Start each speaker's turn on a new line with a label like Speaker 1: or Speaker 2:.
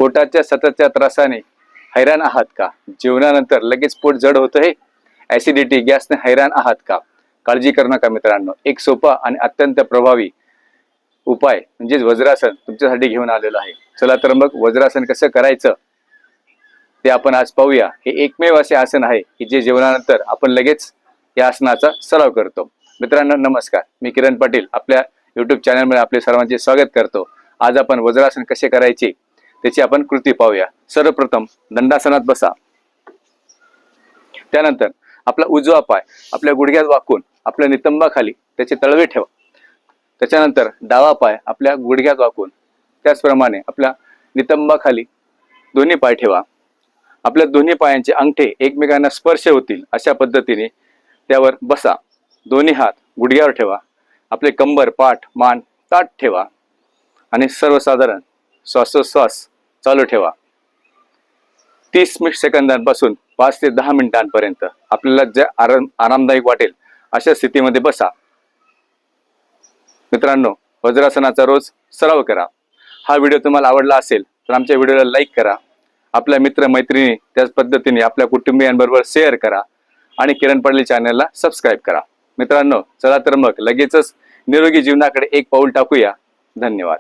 Speaker 1: पोटाच्या सततच्या त्रासाने हैराण आहात का? जेवणानंतर लगेच पोट जड होतंय, ऍसिडिटी गॅसने हैराण आहात का? काळजी करू नका मित्रांनो, एक सोपा आणि अत्यंत प्रभावी उपाय म्हणजे वज्रासन तुमच्यासाठी घेऊन आलेलो आहे. चला तर मग वज्रासन कसं करायचं ते आपण आज पाहूया. हे एकमेव असे आसन आहे की जे जेवणानंतर आपण लगेच या आसनाचा सराव करतो. मित्रांनो नमस्कार, मी किरण पाटील आपल्या YouTube चॅनलमध्ये आपले सर्वांचे स्वागत करतो. आज आपण वज्रासन कसे करायचे त्याची आपण कृती पाहूया. सर्वप्रथम दंडासनात बसा. त्यानंतर आपला उजवा पाय आपल्या गुडघ्यात वाकून आपल्या नितंबाखाली त्याचे तळवे ठेवा. त्याच्यानंतर डावा पाय आपल्या गुडघ्यात वाकून त्याचप्रमाणे आपल्या नितंबाखाली दोन्ही पाय ठेवा. आपल्या दोन्ही पायांचे अंगठे एकमेकांना स्पर्श होतील अशा पद्धतीने त्यावर बसा. दोन्ही हात गुडघ्यावर ठेवा. आपले कंबर, पाठ, मान ताठ ठेवा आणि सर्वसाधारण श्वासोच्छ्वास चालू ठेवा. 30 सेकंदांपासून 5 ते 10 मिनिटांपर्यंत आपल्याला जे आरामदायक वाटेल अशा स्थितीमध्ये बसा. मित्रांनो वज्रासनाचा रोज सराव करा. हा व्हिडिओ तुम्हाला आवडला असेल तर आमच्या व्हिडिओला लाईक करा. आपल्या मित्र मैत्रिणी त्याच पद्धतीने आपल्या कुटुंबियांबरोबर शेअर करा आणि किरण पाटील चॅनलला सबस्क्राईब करा. मित्रांनो चला तर मग लगेचच निरोगी जीवनाकडे एक पाऊल टाकूया. धन्यवाद.